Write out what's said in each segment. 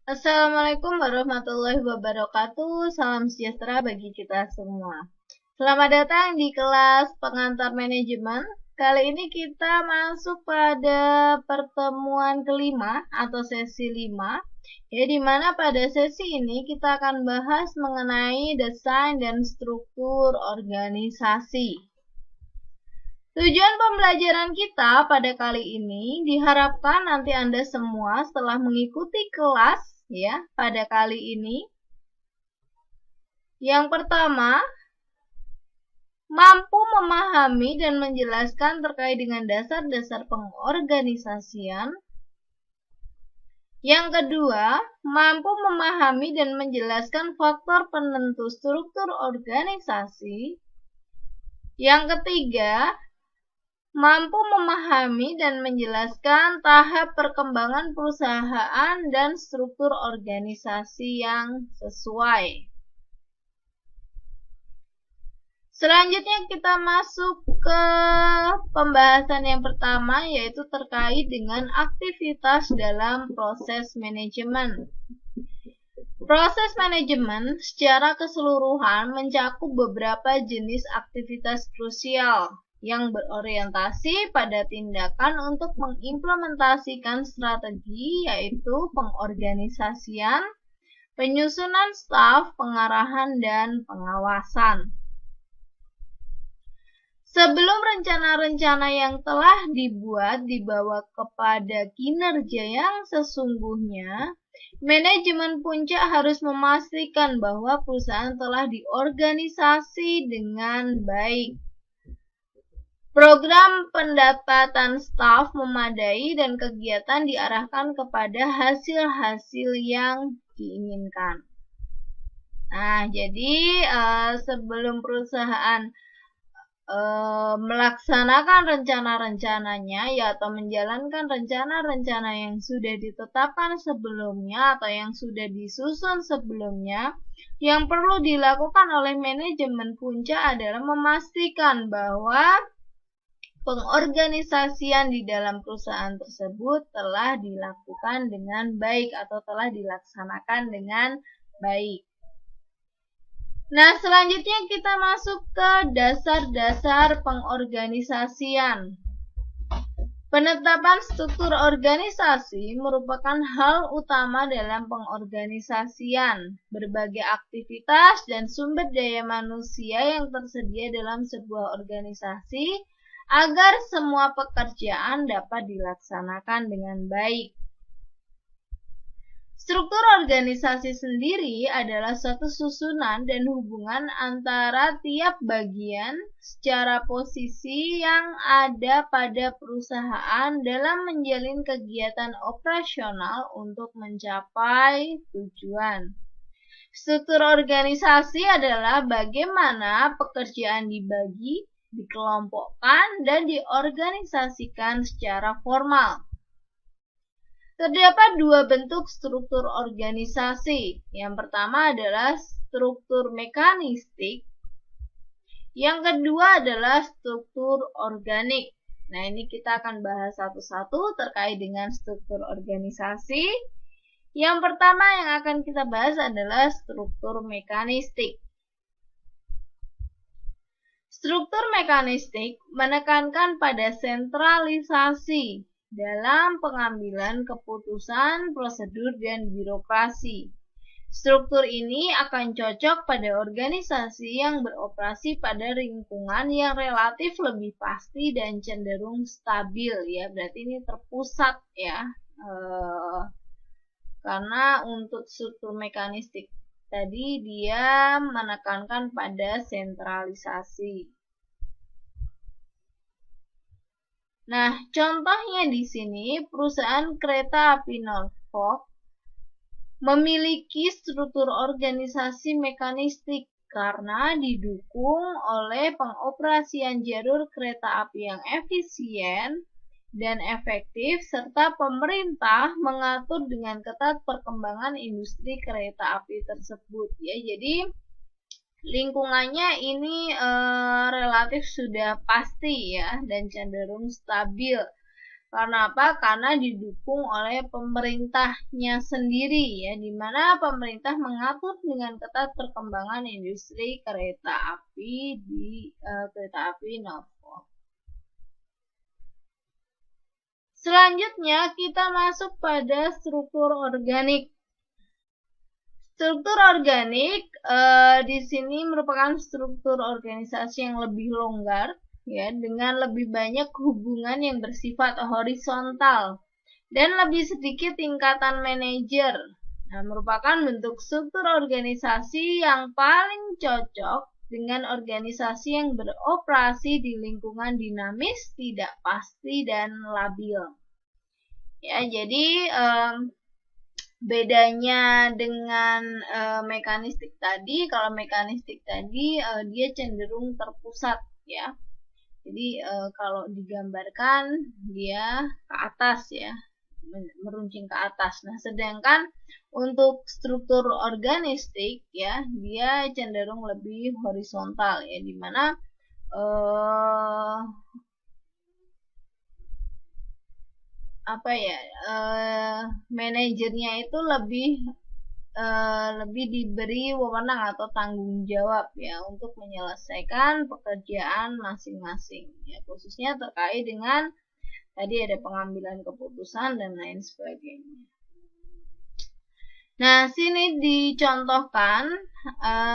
Assalamualaikum warahmatullahi wabarakatuh. Salam sejahtera bagi kita semua. Selamat datang di kelas pengantar manajemen. Kali ini kita masuk pada pertemuan kelima atau sesi 5. Ya, di mana pada sesi ini kita akan bahas mengenai desain dan struktur organisasi. Tujuan pembelajaran kita pada kali ini diharapkan nanti Anda semua setelah mengikuti kelas ya pada kali ini. Yang pertama, mampu memahami dan menjelaskan terkait dengan dasar-dasar pengorganisasian. Yang kedua, mampu memahami dan menjelaskan faktor penentu struktur organisasi. Yang ketiga, mampu memahami dan menjelaskan tahap perkembangan perusahaan dan struktur organisasi yang sesuai. Selanjutnya kita masuk ke pembahasan yang pertama, yaitu terkait dengan aktivitas dalam proses manajemen. Proses manajemen secara keseluruhan mencakup beberapa jenis aktivitas krusial yang berorientasi pada tindakan untuk mengimplementasikan strategi, yaitu pengorganisasian, penyusunan staf, pengarahan, dan pengawasan. Sebelum rencana-rencana yang telah dibuat dibawa kepada kinerja yang sesungguhnya, manajemen puncak harus memastikan bahwa perusahaan telah diorganisasi dengan baik. Program pendapatan staf memadai dan kegiatan diarahkan kepada hasil-hasil yang diinginkan. Nah, jadi sebelum perusahaan melaksanakan rencana-rencananya ya atau menjalankan rencana-rencana yang sudah ditetapkan sebelumnya atau yang sudah disusun sebelumnya, yang perlu dilakukan oleh manajemen puncak adalah memastikan bahwa pengorganisasian di dalam perusahaan tersebut telah dilakukan dengan baik atau telah dilaksanakan dengan baik. Nah, selanjutnya kita masuk ke dasar-dasar pengorganisasian. Penetapan struktur organisasi merupakan hal utama dalam pengorganisasian. Berbagai aktivitas dan sumber daya manusia yang tersedia dalam sebuah organisasi agar semua pekerjaan dapat dilaksanakan dengan baik. Struktur organisasi sendiri adalah suatu susunan dan hubungan antara tiap bagian secara posisi yang ada pada perusahaan dalam menjalin kegiatan operasional untuk mencapai tujuan. Struktur organisasi adalah bagaimana pekerjaan dibagi, dikelompokkan, dan diorganisasikan secara formal. Terdapat dua bentuk struktur organisasi. Yang pertama adalah struktur mekanistik. Yang kedua adalah struktur organik. Nah, ini kita akan bahas satu-satu terkait dengan struktur organisasi. Yang pertama yang akan kita bahas adalah struktur mekanistik. Struktur mekanistik menekankan pada sentralisasi dalam pengambilan keputusan, prosedur, dan birokrasi. Struktur ini akan cocok pada organisasi yang beroperasi pada lingkungan yang relatif lebih pasti dan cenderung stabil ya. Berarti ini terpusat ya. Karena untuk struktur mekanistik tadi dia menekankan pada sentralisasi. Nah, contohnya di sini perusahaan kereta api Norfolk memiliki struktur organisasi mekanistik karena didukung oleh pengoperasian jalur kereta api yang efisien dan efektif serta pemerintah mengatur dengan ketat perkembangan industri kereta api tersebut ya. Jadi lingkungannya ini relatif sudah pasti ya dan cenderung stabil Karena apa? Karena didukung oleh pemerintahnya sendiri ya, di mana pemerintah mengatur dengan ketat perkembangan industri kereta api di kereta api Norfolk. Selanjutnya kita masuk pada struktur organik. Struktur organik di sini merupakan struktur organisasi yang lebih longgar ya, dengan lebih banyak hubungan yang bersifat horizontal dan lebih sedikit tingkatan manajer. Nah, merupakan bentuk struktur organisasi yang paling cocok dengan organisasi yang beroperasi di lingkungan dinamis, tidak pasti, dan labil. Ya, jadi bedanya dengan mekanistik tadi, kalau mekanistik tadi dia cenderung terpusat ya. Jadi kalau digambarkan dia ke atas ya, meruncing ke atas. Nah, sedangkan untuk struktur organistik ya, dia cenderung lebih horizontal ya, di mana manajernya itu lebih diberi wewenang atau tanggung jawab ya untuk menyelesaikan pekerjaan masing-masing ya, khususnya terkait dengan tadi ada pengambilan keputusan dan lain sebagainya. Nah, sini dicontohkan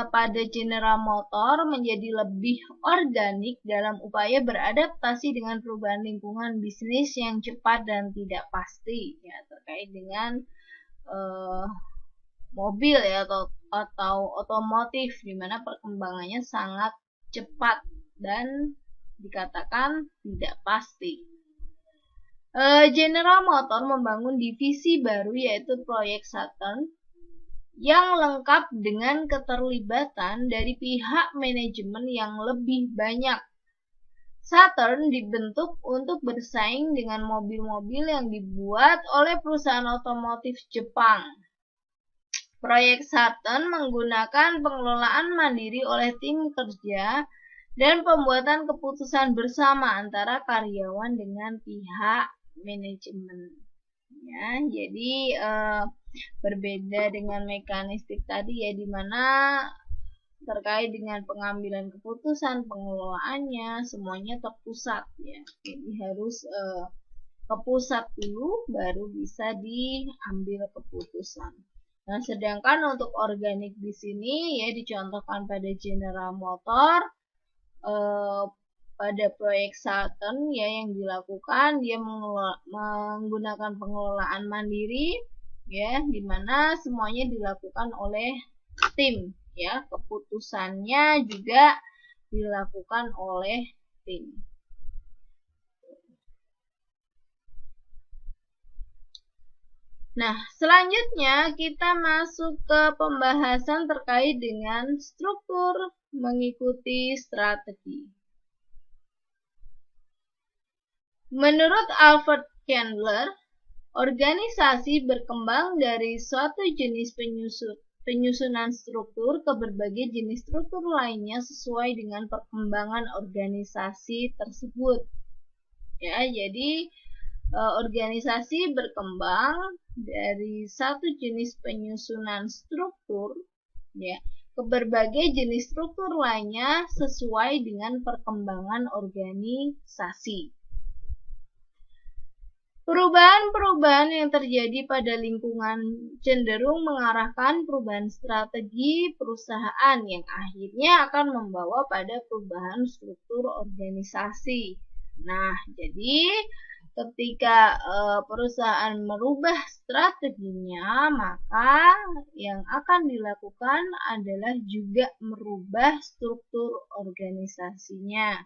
pada General Motor menjadi lebih organik dalam upaya beradaptasi dengan perubahan lingkungan bisnis yang cepat dan tidak pasti ya, terkait dengan mobil ya atau otomotif, di mana perkembangannya sangat cepat dan dikatakan tidak pasti. General Motor membangun divisi baru yaitu proyek Saturn yang lengkap dengan keterlibatan dari pihak manajemen yang lebih banyak. Saturn dibentuk untuk bersaing dengan mobil-mobil yang dibuat oleh perusahaan otomotif Jepang. Proyek Saturn menggunakan pengelolaan mandiri oleh tim kerja dan pembuatan keputusan bersama antara karyawan dengan pihak manajemen. Ya, jadi berbeda dengan mekanistik tadi ya, di mana terkait dengan pengambilan keputusan, pengelolaannya semuanya terpusat ya. Jadi harus ke pusat dulu baru bisa diambil keputusan. Nah, sedangkan untuk organik di sini ya dicontohkan pada General Motor pada proyek Saturn ya yang dilakukan dia menggunakan pengelolaan mandiri ya, di mana semuanya dilakukan oleh tim ya, keputusannya juga dilakukan oleh tim. Nah, selanjutnya kita masuk ke pembahasan terkait dengan struktur mengikuti strategi. Menurut Albert Chandler, organisasi berkembang dari suatu jenis penyusunan struktur ke berbagai jenis struktur lainnya sesuai dengan perkembangan organisasi tersebut. Ya, jadi organisasi berkembang dari satu jenis penyusunan struktur ya ke berbagai jenis struktur lainnya sesuai dengan perkembangan organisasi. Perubahan-perubahan yang terjadi pada lingkungan cenderung mengarahkan perubahan strategi perusahaan yang akhirnya akan membawa pada perubahan struktur organisasi. Nah, jadi ketika perusahaan merubah strateginya, maka yang akan dilakukan adalah juga merubah struktur organisasinya.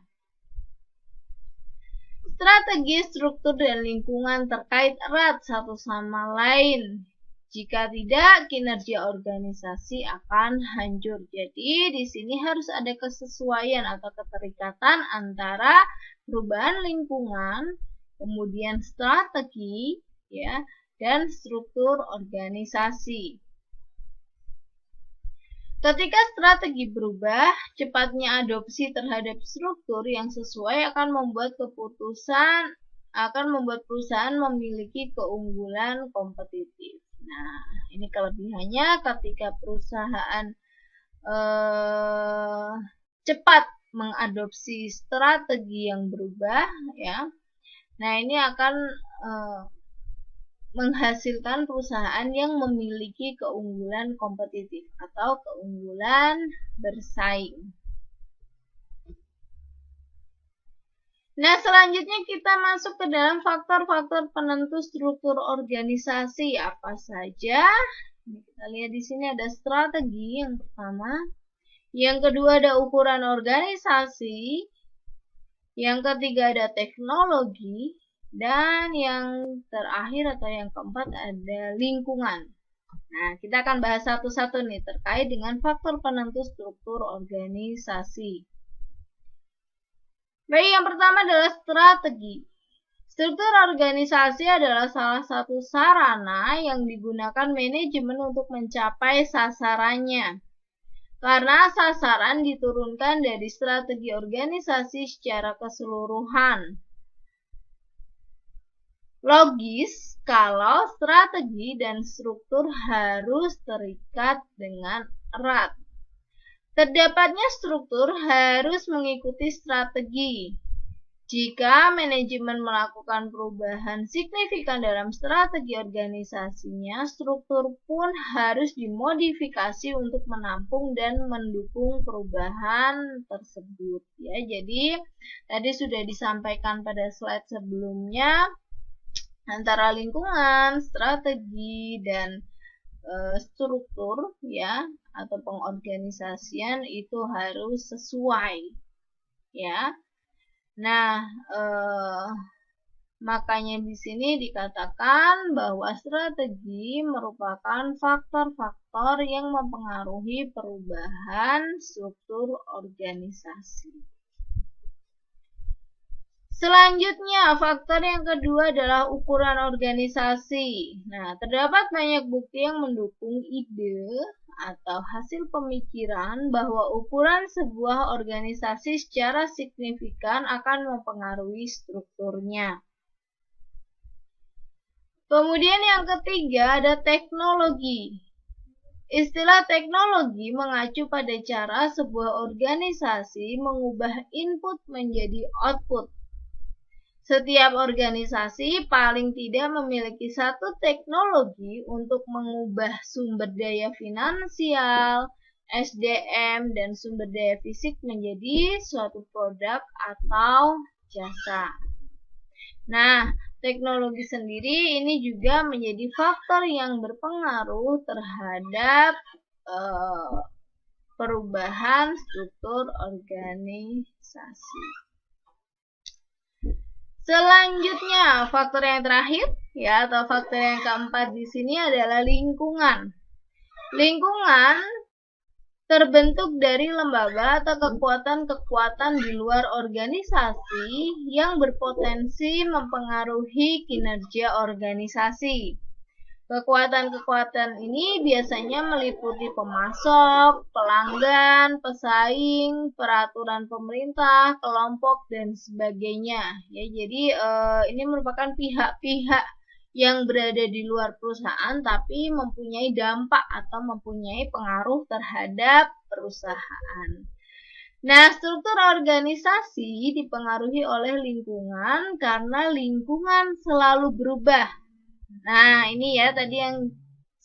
Strategi, struktur, dan lingkungan terkait erat satu sama lain. Jika tidak, kinerja organisasi akan hancur. Jadi, di sini harus ada kesesuaian atau keterikatan antara perubahan lingkungan, kemudian strategi, ya, dan struktur organisasi. Ketika strategi berubah, cepatnya adopsi terhadap struktur yang sesuai akan membuat keputusan akan membuat perusahaan memiliki keunggulan kompetitif. Nah, ini kelebihannya ketika perusahaan cepat mengadopsi strategi yang berubah, ya. Nah, ini akan menghasilkan perusahaan yang memiliki keunggulan kompetitif atau keunggulan bersaing. Nah, selanjutnya kita masuk ke dalam faktor-faktor penentu struktur organisasi. Apa saja? Kita lihat di sini ada strategi yang pertama. Yang kedua ada ukuran organisasi. Yang ketiga ada teknologi. Dan yang terakhir atau yang keempat ada lingkungan. Nah, kita akan bahas satu-satu nih terkait dengan faktor penentu struktur organisasi. Baik, yang pertama adalah strategi. Struktur organisasi adalah salah satu sarana yang digunakan manajemen untuk mencapai sasarannya. Karena sasaran diturunkan dari strategi organisasi secara keseluruhan. Logis kalau strategi dan struktur harus terikat dengan erat. Terdapatnya struktur harus mengikuti strategi. Jika manajemen melakukan perubahan signifikan dalam strategi organisasinya, struktur pun harus dimodifikasi untuk menampung dan mendukung perubahan tersebut. Ya, jadi tadi sudah disampaikan pada slide sebelumnya, antara lingkungan, strategi, dan struktur, ya, atau pengorganisasian itu harus sesuai, ya. Nah, makanya di sini dikatakan bahwa strategi merupakan faktor-faktor yang mempengaruhi perubahan struktur organisasi. Selanjutnya, faktor yang kedua adalah ukuran organisasi. Nah, terdapat banyak bukti yang mendukung ide atau hasil pemikiran bahwa ukuran sebuah organisasi secara signifikan akan mempengaruhi strukturnya. Kemudian yang ketiga ada teknologi. Istilah teknologi mengacu pada cara sebuah organisasi mengubah input menjadi output. Setiap organisasi paling tidak memiliki satu teknologi untuk mengubah sumber daya finansial, SDM, dan sumber daya fisik menjadi suatu produk atau jasa. Nah, teknologi sendiri ini juga menjadi faktor yang berpengaruh terhadap perubahan struktur organisasi. Selanjutnya, faktor yang terakhir, ya, atau faktor yang keempat di sini adalah lingkungan. Lingkungan terbentuk dari lembaga atau kekuatan-kekuatan di luar organisasi yang berpotensi mempengaruhi kinerja organisasi. Kekuatan-kekuatan ini biasanya meliputi pemasok, pelanggan, pesaing, peraturan pemerintah, kelompok, dan sebagainya. Ya, jadi ini merupakan pihak-pihak yang berada di luar perusahaan tapi mempunyai dampak atau mempunyai pengaruh terhadap perusahaan. Nah, struktur organisasi dipengaruhi oleh lingkungan karena lingkungan selalu berubah. Nah, ini ya tadi yang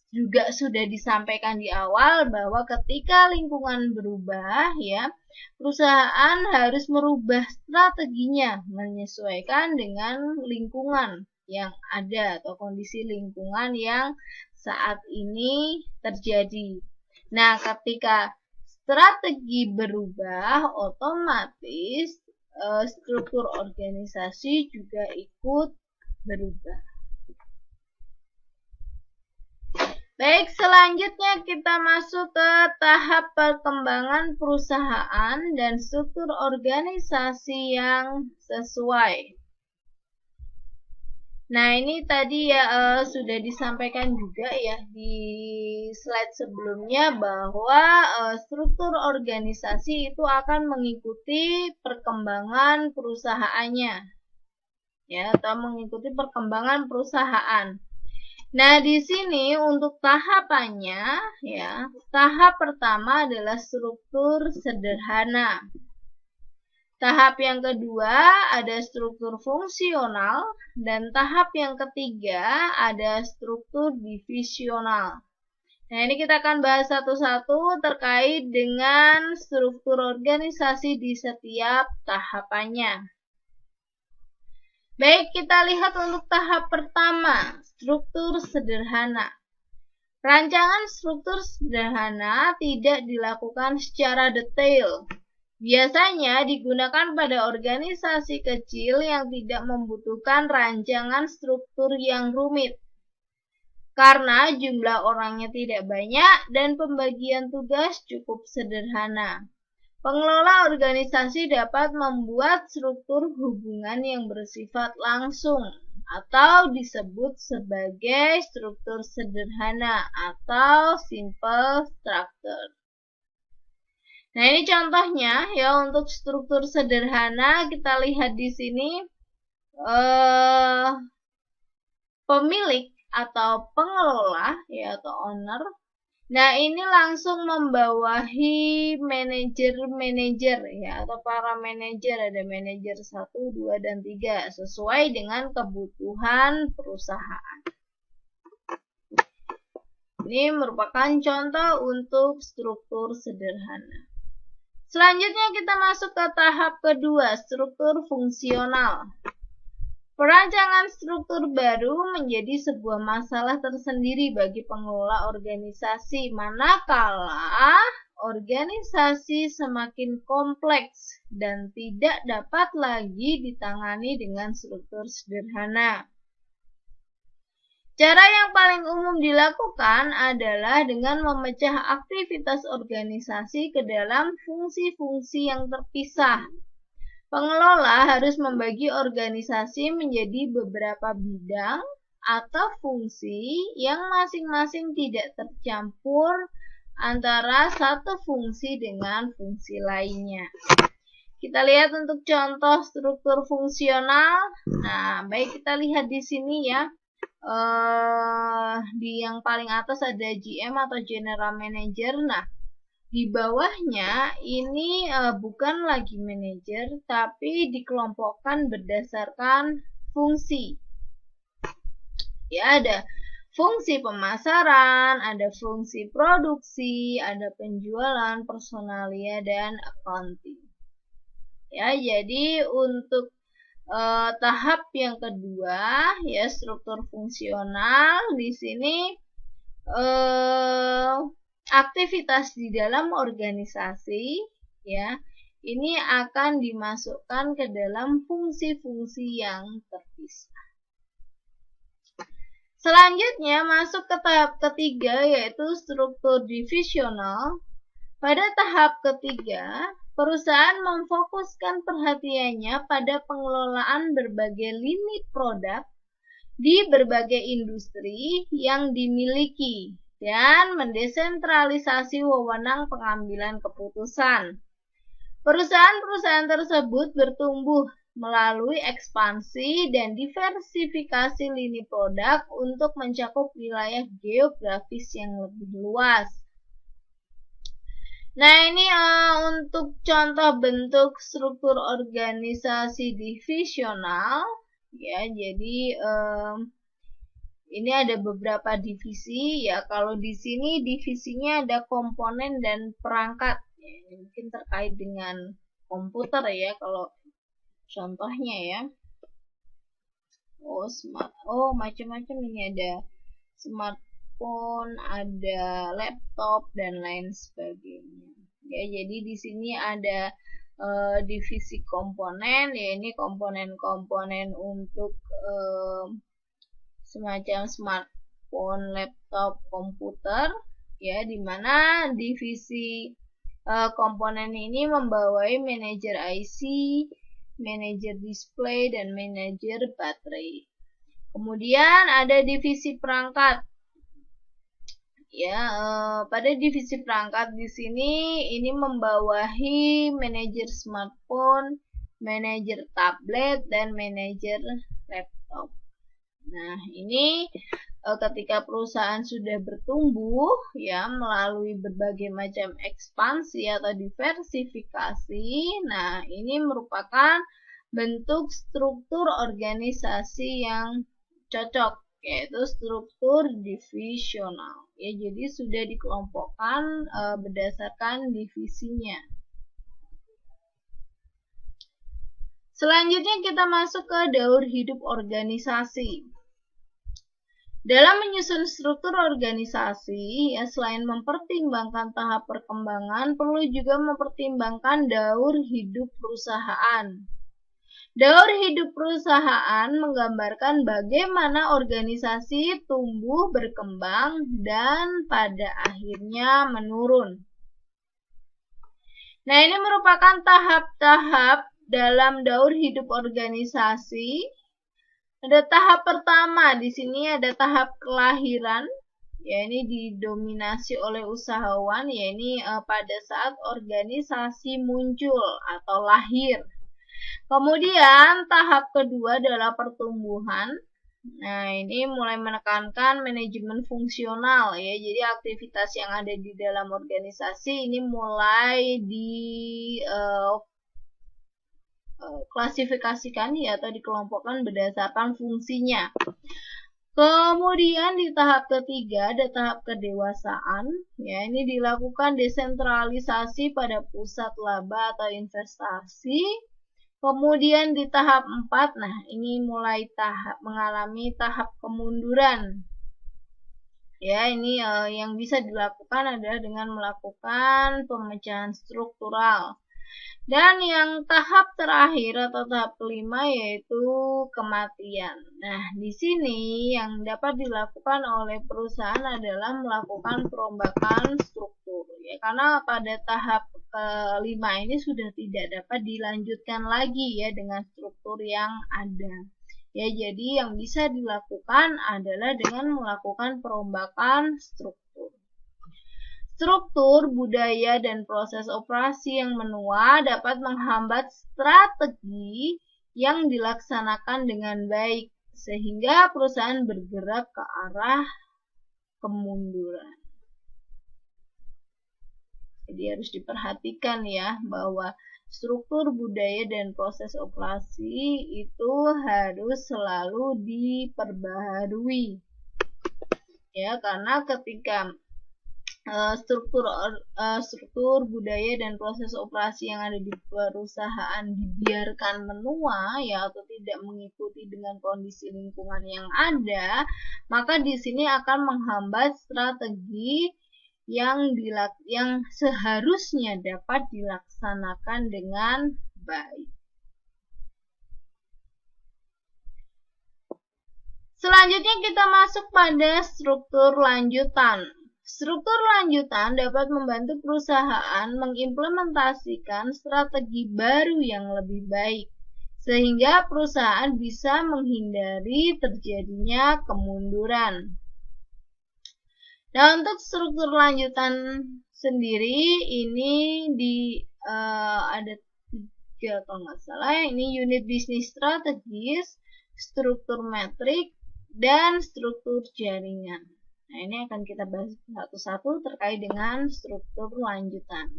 juga sudah disampaikan di awal bahwa ketika lingkungan berubah, ya, perusahaan harus merubah strateginya menyesuaikan dengan lingkungan yang ada atau kondisi lingkungan yang saat ini terjadi. Nah, ketika strategi berubah, otomatis struktur organisasi juga ikut berubah. Baik, selanjutnya kita masuk ke tahap perkembangan perusahaan dan struktur organisasi yang sesuai. Nah, ini tadi ya sudah disampaikan juga ya di slide sebelumnya bahwa struktur organisasi itu akan mengikuti perkembangan perusahaannya. ya, atau mengikuti perkembangan perusahaan. Nah, di sini untuk tahapannya, ya, tahap pertama adalah struktur sederhana. Tahap yang kedua ada struktur fungsional, dan tahap yang ketiga ada struktur divisional. Nah, ini kita akan bahas satu-satu terkait dengan struktur organisasi di setiap tahapannya. Baik, kita lihat untuk tahap pertama, struktur sederhana. Rancangan struktur sederhana tidak dilakukan secara detail. Biasanya digunakan pada organisasi kecil yang tidak membutuhkan rancangan struktur yang rumit. Karena jumlah orangnya tidak banyak dan pembagian tugas cukup sederhana. Pengelola organisasi dapat membuat struktur hubungan yang bersifat langsung atau disebut sebagai struktur sederhana atau simple structure. Nah, ini contohnya ya untuk struktur sederhana. Kita lihat di sini pemilik atau pengelola ya atau owner. Nah, ini langsung membawahi manajer-manajer ya atau para manajer, ada manajer 1, 2 dan 3 sesuai dengan kebutuhan perusahaan. Ini merupakan contoh untuk struktur sederhana. Selanjutnya kita masuk ke tahap kedua, struktur fungsional. Perancangan struktur baru menjadi sebuah masalah tersendiri bagi pengelola organisasi, manakala organisasi semakin kompleks dan tidak dapat lagi ditangani dengan struktur sederhana. Cara yang paling umum dilakukan adalah dengan memecah aktivitas organisasi ke dalam fungsi-fungsi yang terpisah. Pengelola harus membagi organisasi menjadi beberapa bidang atau fungsi yang masing-masing tidak tercampur antara satu fungsi dengan fungsi lainnya. Kita lihat untuk contoh struktur fungsional. Nah, baik kita lihat di sini ya. Di yang paling atas ada GM atau General Manager. Nah, di bawahnya ini bukan lagi manajer, tapi dikelompokkan berdasarkan fungsi. Ya, ada fungsi pemasaran, ada fungsi produksi, ada penjualan, personalia, dan accounting. Ya, jadi untuk tahap yang kedua ya struktur fungsional di sini aktivitas di dalam organisasi ya ini akan dimasukkan ke dalam fungsi-fungsi yang terpisah. Selanjutnya masuk ke tahap ketiga yaitu struktur divisional. Pada tahap ketiga, perusahaan memfokuskan perhatiannya pada pengelolaan berbagai lini produk di berbagai industri yang dimiliki dan mendesentralisasi wewenang pengambilan keputusan. Perusahaan-perusahaan tersebut bertumbuh melalui ekspansi dan diversifikasi lini produk untuk mencakup wilayah geografis yang lebih luas. Nah, ini untuk contoh bentuk struktur organisasi divisional ya. Jadi ini ada beberapa divisi ya. Kalau di sini divisinya ada komponen dan perangkat. Ya, ini mungkin terkait dengan komputer ya kalau contohnya ya. Macam-macam ini ada smartphone, ada laptop dan lain sebagainya. Ya, jadi di sini ada divisi komponen ya, ini komponen-komponen untuk semacam smartphone, laptop, komputer ya, di mana divisi komponen ini membawai manajer IC, manajer display dan manajer baterai. Kemudian ada divisi perangkat. Ya, pada divisi perangkat di sini ini membawahi manajer smartphone, manajer tablet dan manajer laptop. Nah, ini ketika perusahaan sudah bertumbuh ya melalui berbagai macam ekspansi atau diversifikasi. Nah, ini merupakan bentuk struktur organisasi yang cocok, yaitu struktur divisional. Ya, jadi sudah dikelompokkan berdasarkan divisinya. Selanjutnya kita masuk ke daur hidup organisasi. Dalam menyusun struktur organisasi, ya selain mempertimbangkan tahap perkembangan, perlu juga mempertimbangkan daur hidup perusahaan. Daur hidup perusahaan menggambarkan bagaimana organisasi tumbuh berkembang dan pada akhirnya menurun. Nah, ini merupakan tahap-tahap dalam daur hidup organisasi. Ada tahap pertama, di sini ada tahap kelahiran, ya ini didominasi oleh usahawan, ya ini pada saat organisasi muncul atau lahir. Kemudian tahap kedua adalah pertumbuhan. Nah, ini mulai menekankan manajemen fungsional ya. Jadi aktivitas yang ada di dalam organisasi ini mulai klasifikasikan ya atau dikelompokkan berdasarkan fungsinya. Kemudian di tahap ketiga ada tahap kedewasaan, ya ini dilakukan desentralisasi pada pusat laba atau investasi. Kemudian di tahap 4, nah ini mulai mengalami tahap kemunduran. Ya, ini yang bisa dilakukan adalah dengan melakukan pemecahan struktural. Dan yang tahap terakhir atau tahap kelima yaitu kematian. Nah, di sini yang dapat dilakukan oleh perusahaan adalah melakukan perombakan struktur. Ya, karena pada tahap kelima ini sudah tidak dapat dilanjutkan lagi ya dengan struktur yang ada. Ya, jadi yang bisa dilakukan adalah dengan melakukan perombakan struktur. Struktur, budaya, dan proses operasi yang menua dapat menghambat strategi yang dilaksanakan dengan baik, sehingga perusahaan bergerak ke arah kemunduran. Jadi harus diperhatikan ya, bahwa struktur, budaya, dan proses operasi itu harus selalu diperbaharui. Ya, karena ketika struktur budaya dan proses operasi yang ada di perusahaan dibiarkan menua ya atau tidak mengikuti dengan kondisi lingkungan yang ada, maka di sini akan menghambat strategi yang seharusnya dapat dilaksanakan dengan baik. Selanjutnya kita masuk pada struktur lanjutan. Struktur lanjutan dapat membantu perusahaan mengimplementasikan strategi baru yang lebih baik, sehingga perusahaan bisa menghindari terjadinya kemunduran. Nah, untuk struktur lanjutan sendiri ini ada 3 kalau nggak salah ya, ini unit bisnis strategis, struktur metrik, dan struktur jaringan. Nah, ini akan kita bahas satu-satu terkait dengan struktur lanjutan.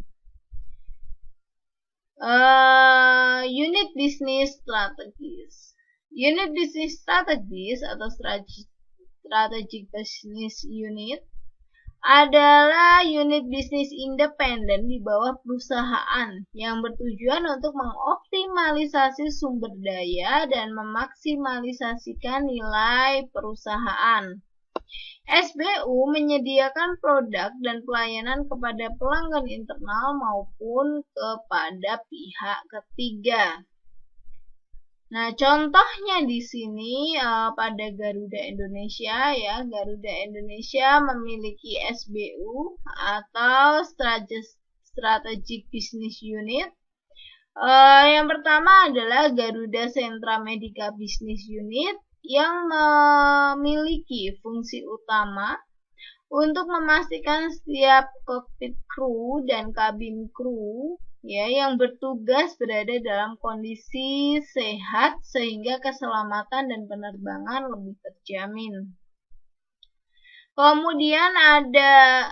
Unit bisnis strategis. Unit bisnis strategis atau strategic business unit adalah unit bisnis independen di bawah perusahaan yang bertujuan untuk mengoptimalisasi sumber daya dan memaksimalisasikan nilai perusahaan. SBU menyediakan produk dan pelayanan kepada pelanggan internal maupun kepada pihak ketiga. Nah, contohnya di sini pada Garuda Indonesia ya, Garuda Indonesia memiliki SBU atau Strategic Business Unit. Yang pertama adalah Garuda Sentra Medica Business Unit yang memiliki fungsi utama untuk memastikan setiap kokpit kru dan kabin kru ya yang bertugas berada dalam kondisi sehat sehingga keselamatan dan penerbangan lebih terjamin. Kemudian ada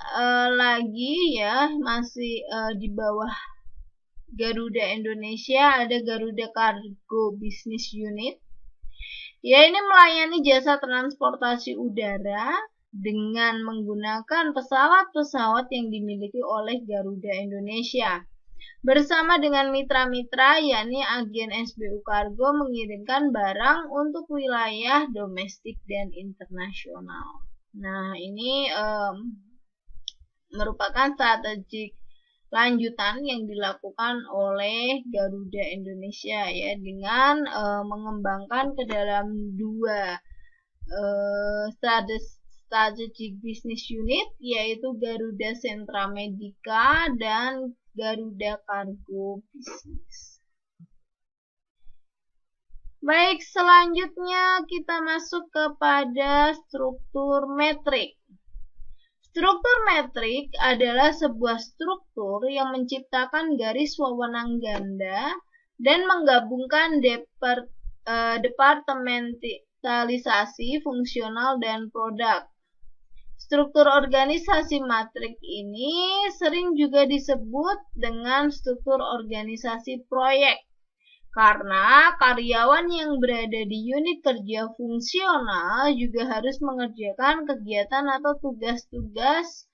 lagi ya, masih di bawah Garuda Indonesia ada Garuda Cargo Business Unit. Ya, ini melayani jasa transportasi udara dengan menggunakan pesawat-pesawat yang dimiliki oleh Garuda Indonesia. Bersama dengan mitra-mitra, yakni agen SBU Kargo mengirimkan barang untuk wilayah domestik dan internasional. Nah, ini merupakan strategi lanjutan yang dilakukan oleh Garuda Indonesia ya, dengan mengembangkan ke dalam dua strategic business unit, yaitu Garuda Sentra Medica dan Garuda Cargo Business. Baik, selanjutnya kita masuk kepada struktur metrik. Struktur metrik adalah sebuah struktur yang menciptakan garis wewenang ganda dan menggabungkan departementalisasi fungsional dan produk. Struktur organisasi matrik ini sering juga disebut dengan struktur organisasi proyek, karena karyawan yang berada di unit kerja fungsional juga harus mengerjakan kegiatan atau tugas-tugas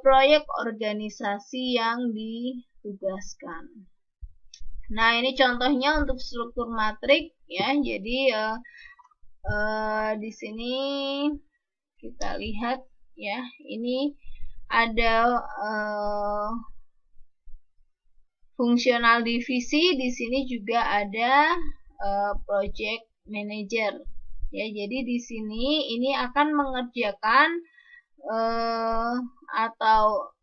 proyek organisasi yang ditugaskan. Nah, ini contohnya untuk struktur matrik ya. Jadi di sini kita lihat ya, ini ada fungsional divisi, di sini juga ada project manager. Ya, jadi di sini ini akan mengerjakan atau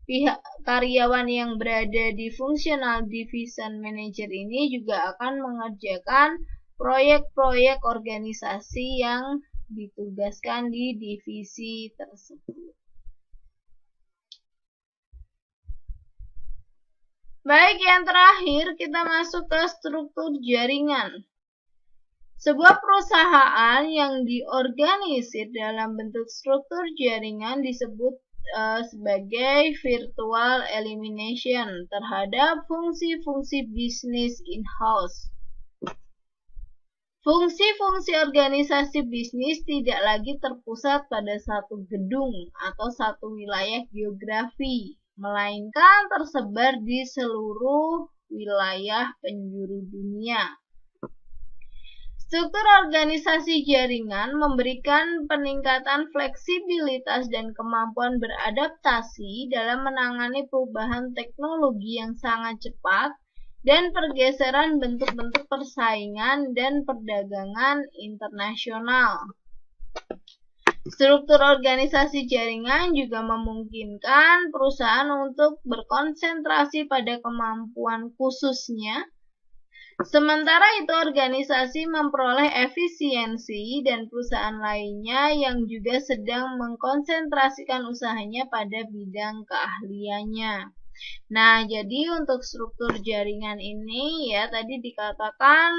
pihak karyawan yang berada di fungsional division manager ini juga akan mengerjakan proyek-proyek organisasi yang ditugaskan di divisi tersebut. Baik, yang terakhir kita masuk ke struktur jaringan. Sebuah perusahaan yang diorganisir dalam bentuk struktur jaringan disebut sebagai virtual elimination terhadap fungsi-fungsi bisnis in-house. Fungsi-fungsi organisasi bisnis tidak lagi terpusat pada satu gedung atau satu wilayah geografi, melainkan tersebar di seluruh wilayah penjuru dunia. Struktur organisasi jaringan memberikan peningkatan fleksibilitas dan kemampuan beradaptasi dalam menangani perubahan teknologi yang sangat cepat dan pergeseran bentuk-bentuk persaingan dan perdagangan internasional. Struktur organisasi jaringan juga memungkinkan perusahaan untuk berkonsentrasi pada kemampuan khususnya, sementara itu organisasi memperoleh efisiensi dan perusahaan lainnya yang juga sedang mengkonsentrasikan usahanya pada bidang keahliannya. Nah, jadi untuk struktur jaringan ini ya tadi dikatakan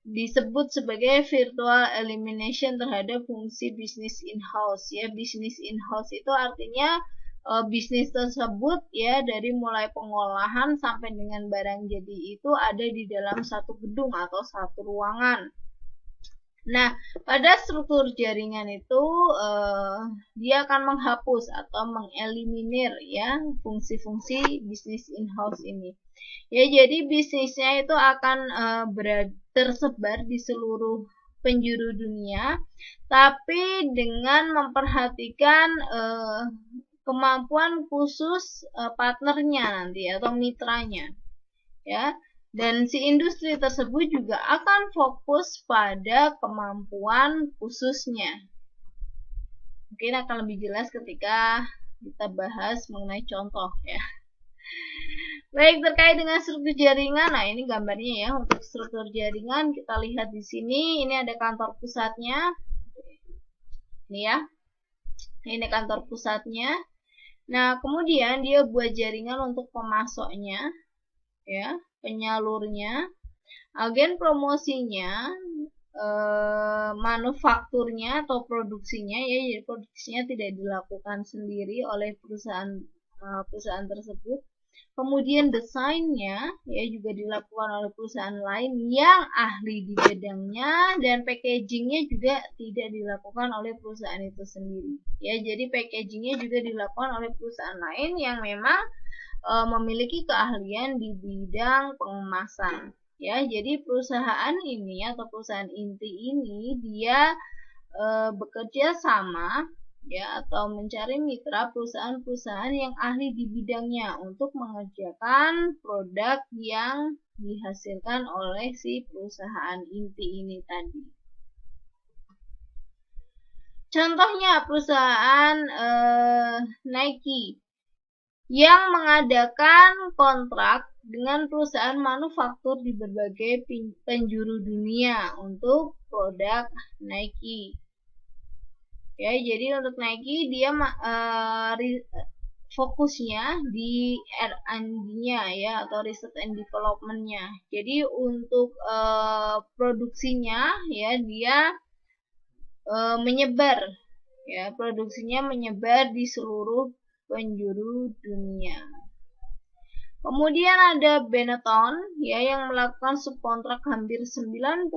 disebut sebagai virtual elimination terhadap fungsi bisnis in-house ya. Bisnis in-house itu artinya bisnis tersebut ya dari mulai pengolahan sampai dengan barang jadi itu ada di dalam satu gedung atau satu ruangan. Nah, pada struktur jaringan itu dia akan menghapus atau mengeliminir ya fungsi-fungsi bisnis in-house ini. Ya, jadi bisnisnya itu akan tersebar di seluruh penjuru dunia, tapi dengan memperhatikan kemampuan khusus partnernya nanti atau mitranya, ya. Dan si industri tersebut juga akan fokus pada kemampuan khususnya. Mungkin akan lebih jelas ketika kita bahas mengenai contoh ya. Baik, terkait dengan struktur jaringan, nah ini gambarnya ya untuk struktur jaringan. Kita lihat di sini, ini ada kantor pusatnya. Ini ya, ini kantor pusatnya. Nah, kemudian dia buat jaringan untuk pemasoknya, ya, penyalurnya, agen promosinya, manufakturnya atau produksinya, ya, jadi produksinya tidak dilakukan sendiri oleh perusahaan tersebut. Kemudian desainnya, ya, juga dilakukan oleh perusahaan lain yang ahli di bidangnya, dan packagingnya juga tidak dilakukan oleh perusahaan itu sendiri. Ya, jadi packagingnya juga dilakukan oleh perusahaan lain yang memang memiliki keahlian di bidang pengemasan. Ya, jadi perusahaan ini atau perusahaan inti ini dia bekerja sama, ya, atau mencari mitra perusahaan-perusahaan yang ahli di bidangnya untuk mengerjakan produk yang dihasilkan oleh si perusahaan inti ini tadi. Contohnya perusahaan Nike yang mengadakan kontrak dengan perusahaan manufaktur di berbagai penjuru dunia untuk produk Nike. Ya, jadi untuk Nike dia fokusnya di R&D-nya, ya, atau research and development-nya. Jadi untuk produksinya, ya, dia menyebar, ya, produksinya menyebar di seluruh penjuru dunia. Kemudian ada Benetton, ya, yang melakukan subkontrak hampir 95%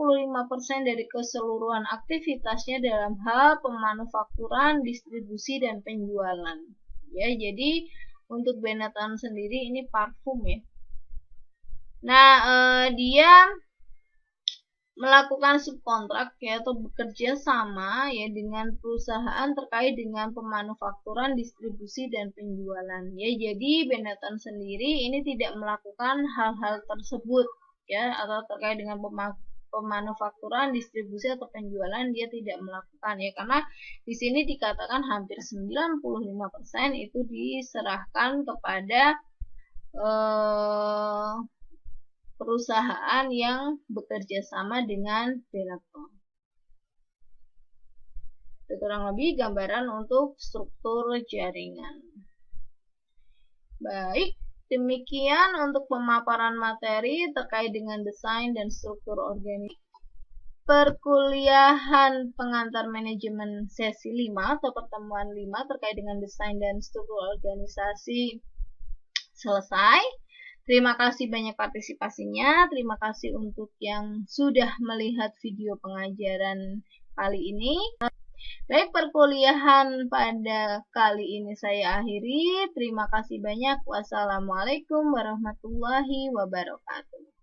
dari keseluruhan aktivitasnya dalam hal pemanufakturan, distribusi, dan penjualan. Ya, jadi untuk Benetton sendiri ini parfum, ya. Nah, dia melakukan subkontrak, ya, atau bekerja sama, ya, dengan perusahaan terkait dengan pemanufakturan, distribusi, dan penjualan. Ya, jadi Benetton sendiri ini tidak melakukan hal-hal tersebut, ya, atau terkait dengan pemanufakturan, distribusi, atau penjualan dia tidak melakukan, ya, karena di sini dikatakan hampir 95% itu diserahkan kepada perusahaan yang bekerja sama dengan Benetton. Itu kurang lebih gambaran untuk struktur jaringan. Baik, demikian untuk pemaparan materi terkait dengan desain dan struktur organisasi. Perkuliahan pengantar manajemen sesi 5 atau pertemuan 5 terkait dengan desain dan struktur organisasi selesai. Terima kasih banyak partisipasinya. Terima kasih untuk yang sudah melihat video pengajaran kali ini. Baik, perkuliahan pada kali ini saya akhiri. Terima kasih banyak. Wassalamualaikum warahmatullahi wabarakatuh.